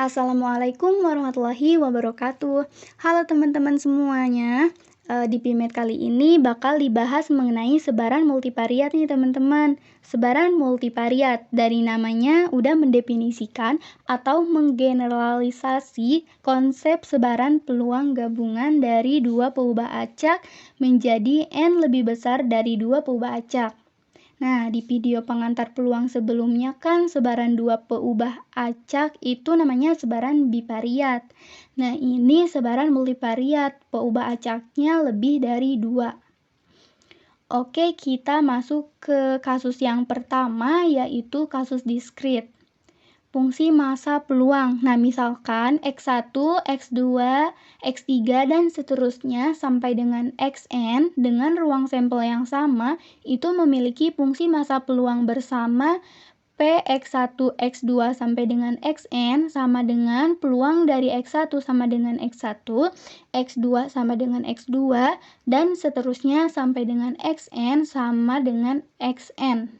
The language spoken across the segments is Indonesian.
Assalamualaikum warahmatullahi wabarakatuh. Halo teman-teman semuanya. Di PIMED kali ini bakal dibahas mengenai sebaran multivariat nih teman-teman. Sebaran multivariat dari namanya udah mendefinisikan atau menggeneralisasi konsep sebaran peluang gabungan dari dua peubah acak menjadi N lebih besar dari dua peubah acak. Nah, di video pengantar peluang sebelumnya kan sebaran dua peubah acak itu namanya sebaran bivariat. Nah, ini sebaran multivariat, peubah acaknya lebih dari 2. Oke, kita masuk ke kasus yang pertama, yaitu kasus diskrit. Fungsi massa peluang. Nah, misalkan X1, X2, X3, dan seterusnya sampai dengan Xn dengan ruang sampel yang sama itu memiliki fungsi massa peluang bersama Px1, X2 sampai dengan Xn sama dengan peluang dari X1 sama dengan X1, X2 sama dengan X2, dan seterusnya sampai dengan Xn sama dengan Xn.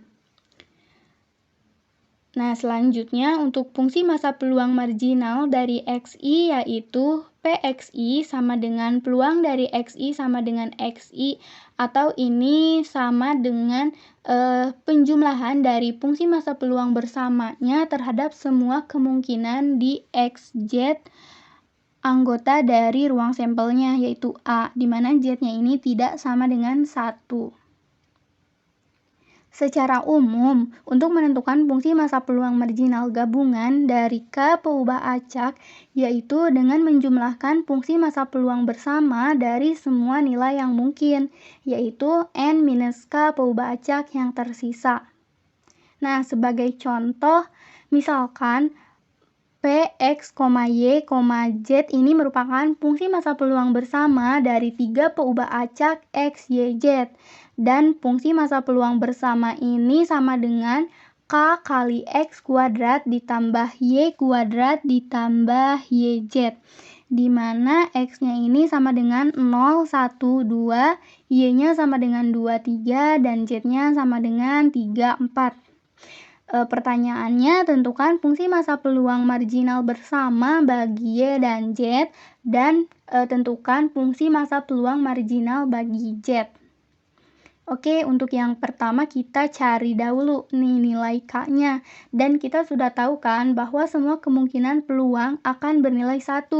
Nah, selanjutnya untuk fungsi massa peluang marginal dari Xi yaitu Pxi sama dengan peluang dari Xi sama dengan Xi, atau ini sama dengan penjumlahan dari fungsi massa peluang bersamanya terhadap semua kemungkinan di Xz anggota dari ruang sampelnya yaitu A, di mana Z-nya ini tidak sama dengan 1. Secara umum, untuk menentukan fungsi massa peluang marginal gabungan dari K peubah acak, yaitu dengan menjumlahkan fungsi massa peluang bersama dari semua nilai yang mungkin, yaitu N-K peubah acak yang tersisa. Nah, sebagai contoh, misalkan Px, Y, Z ini merupakan fungsi massa peluang bersama dari 3 peubah acak X, Y, Z. Dan fungsi massa peluang bersama ini sama dengan K kali X kuadrat ditambah Y kuadrat ditambah YZ. Di mana X-nya ini sama dengan 0, 1, 2, Y-nya sama dengan 2, 3, dan Z-nya sama dengan 3, 4. Pertanyaannya, tentukan fungsi massa peluang marginal bersama bagi Y dan Z, dan tentukan fungsi massa peluang marginal bagi Z. Oke, untuk yang pertama kita cari dahulu nih nilai K-nya. Dan kita sudah tahu kan bahwa semua kemungkinan peluang akan bernilai 1.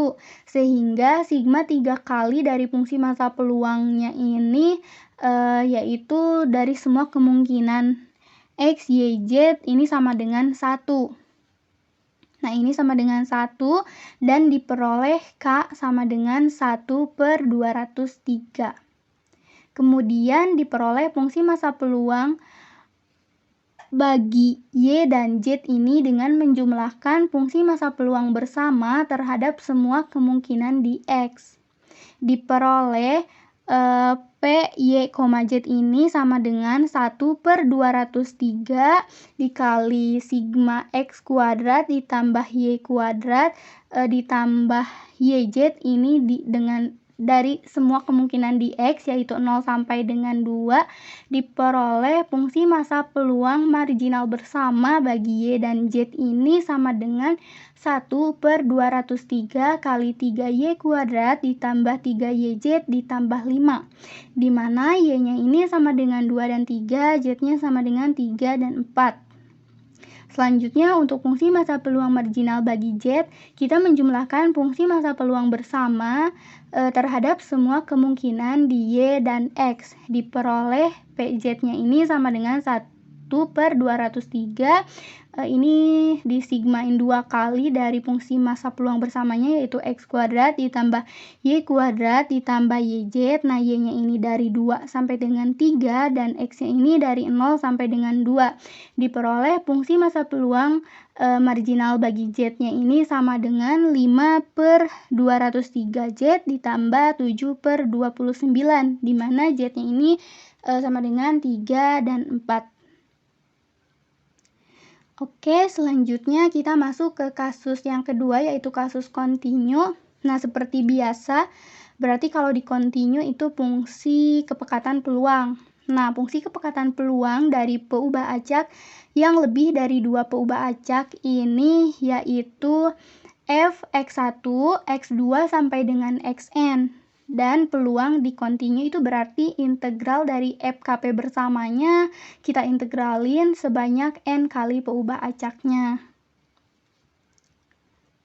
Sehingga sigma 3 kali dari fungsi massa peluangnya ini yaitu dari semua kemungkinan X, Y, Z ini sama dengan 1. Nah, ini sama dengan 1 dan diperoleh K sama dengan 1/203. Kemudian diperoleh fungsi massa peluang bagi Y dan Z ini dengan menjumlahkan fungsi massa peluang bersama terhadap semua kemungkinan di X. Diperoleh P, Y, Z ini sama dengan 1/203 dikali sigma X kuadrat ditambah Y kuadrat ditambah YZ ini dengan dari semua kemungkinan di X yaitu 0 sampai dengan 2 diperoleh fungsi massa peluang marginal bersama bagi Y dan Z ini sama dengan 1/203 kali 3Y kuadrat ditambah 3YZ ditambah 5, di mana Y-nya ini sama dengan 2 dan 3, Z-nya sama dengan 3 dan 4. Selanjutnya, untuk fungsi massa peluang marginal bagi Z, kita menjumlahkan fungsi massa peluang bersama terhadap semua kemungkinan di Y dan X. Diperoleh PZ-nya ini sama dengan 1/203. Ini disigmain 2 kali dari fungsi massa peluang bersamanya yaitu X kuadrat ditambah Y kuadrat ditambah YZ. Nah, Y-nya ini dari 2 sampai dengan 3 dan X-nya ini dari 0 sampai dengan 2. Diperoleh fungsi massa peluang marginal bagi Z-nya ini sama dengan 5/203Z ditambah 7/29, di mana Z-nya ini sama dengan 3 dan 4. Oke, selanjutnya kita masuk ke kasus yang kedua yaitu kasus kontinu. Nah, seperti biasa, berarti kalau di kontinu itu fungsi kepekatan peluang. Nah, fungsi kepekatan peluang dari peubah acak yang lebih dari 2 peubah acak ini yaitu f x1, x2 sampai dengan xn. Dan peluang di kontinu itu berarti integral dari FKP bersamanya kita integralin sebanyak n kali peubah acaknya.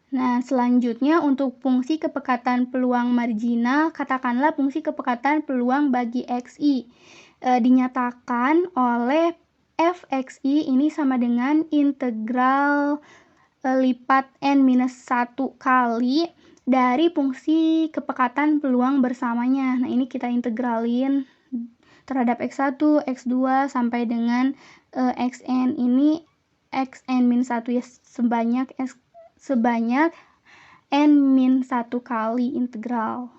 Nah, selanjutnya untuk fungsi kepekatan peluang marginal, katakanlah fungsi kepekatan peluang bagi xi. Dinyatakan oleh fxi ini sama dengan integral lipat n-1 kali dari fungsi kepekatan peluang bersamanya. Nah, ini kita integralin terhadap x1, x2 sampai dengan xn. Ini xn-1 ya, sebanyak n-1 kali integral.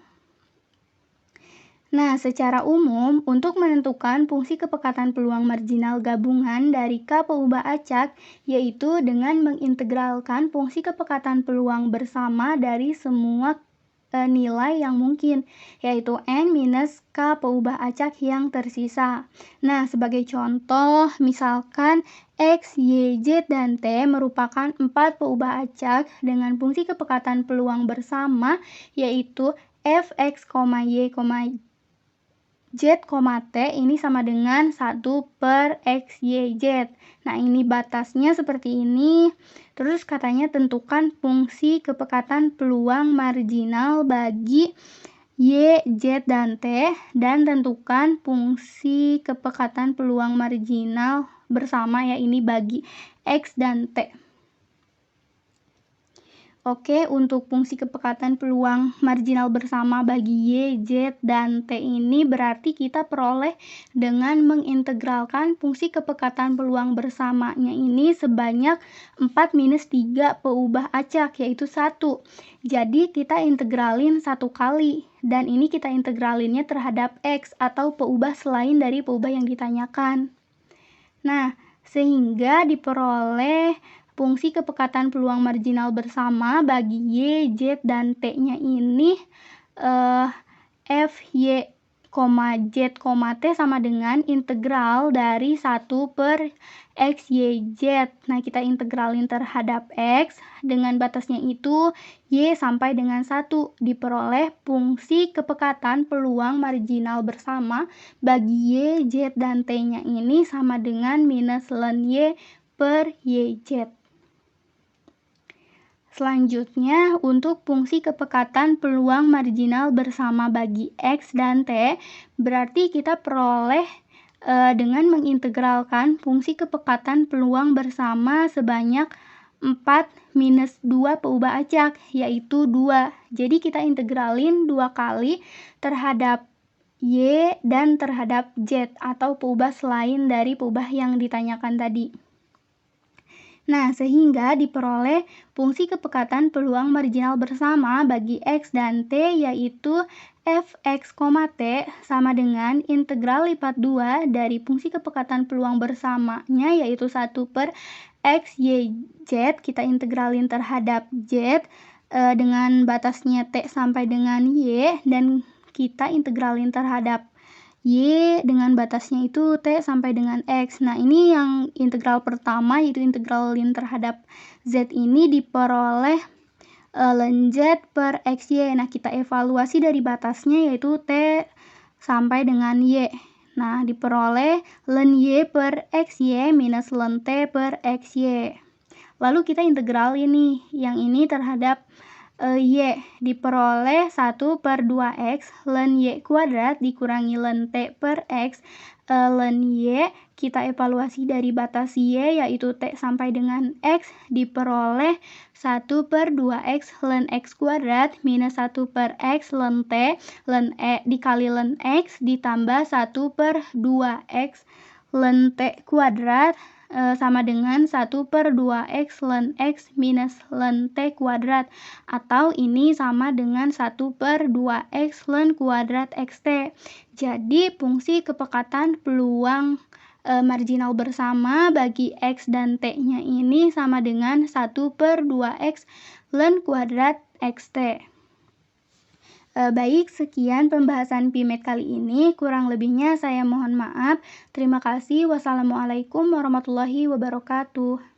Nah, secara umum, untuk menentukan fungsi kepekatan peluang marginal gabungan dari K peubah acak, yaitu dengan mengintegralkan fungsi kepekatan peluang bersama dari semua nilai yang mungkin, yaitu n minus K peubah acak yang tersisa. Nah, sebagai contoh, misalkan X, Y, Z, dan T merupakan 4 peubah acak dengan fungsi kepekatan peluang bersama, yaitu f, x, y, Z, T ini sama dengan 1 per X, Y, Z. Nah, ini batasnya seperti ini. Terus katanya tentukan fungsi kepekatan peluang marginal bagi Y, Z, dan T. Dan tentukan fungsi kepekatan peluang marginal bersama ya ini bagi X dan T. Oke, untuk fungsi kepekatan peluang marginal bersama bagi Y, Z, dan T ini berarti kita peroleh dengan mengintegralkan fungsi kepekatan peluang bersamanya ini sebanyak 4 minus 3 peubah acak, yaitu 1. Jadi kita integralin 1 kali, dan ini kita integralinnya terhadap X atau peubah selain dari peubah yang ditanyakan. Nah, sehingga diperoleh fungsi kepekatan peluang marginal bersama bagi Y, Z, dan T-nya ini F, Y, Z, T sama dengan integral dari 1 per X, Y, Z. Nah, kita integralin terhadap X dengan batasnya itu Y sampai dengan 1. Diperoleh fungsi kepekatan peluang marginal bersama bagi Y, Z, dan T-nya ini sama dengan minus ln Y per YZ. Selanjutnya, untuk fungsi kepekatan peluang marginal bersama bagi X dan T, berarti kita peroleh dengan mengintegralkan fungsi kepekatan peluang bersama sebanyak 4 minus 2 peubah acak, yaitu 2. Jadi kita integralin 2 kali terhadap Y dan terhadap Z atau peubah selain dari peubah yang ditanyakan tadi. Nah, sehingga diperoleh fungsi kepekatan peluang marginal bersama bagi X dan T, yaitu Fx, T sama dengan integral lipat 2 dari fungsi kepekatan peluang bersamanya, yaitu 1 per X, Y, Z. Kita integralin terhadap Z dengan batasnya T sampai dengan Y, dan kita integralin terhadap Y dengan batasnya itu T sampai dengan X. Nah, ini yang integral pertama, yaitu integralin terhadap Z ini diperoleh ln Z per XY. Nah, kita evaluasi dari batasnya yaitu T sampai dengan Y. Nah, diperoleh ln Y per XY minus ln T per XY. Lalu kita integralin nih, yang ini terhadap Y diperoleh 1 per 2X ln Y kuadrat dikurangi ln T per X ln Y. Kita evaluasi dari batas Y yaitu T sampai dengan X diperoleh 1 per 2X ln X kuadrat minus 1 per X ln T ln E dikali ln X ditambah 1 per 2X ln T kuadrat sama dengan 1 per 2X ln X minus ln T kuadrat, atau ini sama dengan 1 per 2X ln kuadrat XT. Jadi fungsi kepekatan peluang marginal bersama bagi X dan T-nya ini sama dengan 1 per 2X ln kuadrat XT. Baik, sekian pembahasan PIMED kali ini. Kurang lebihnya saya mohon maaf. Terima kasih. Wassalamualaikum warahmatullahi wabarakatuh.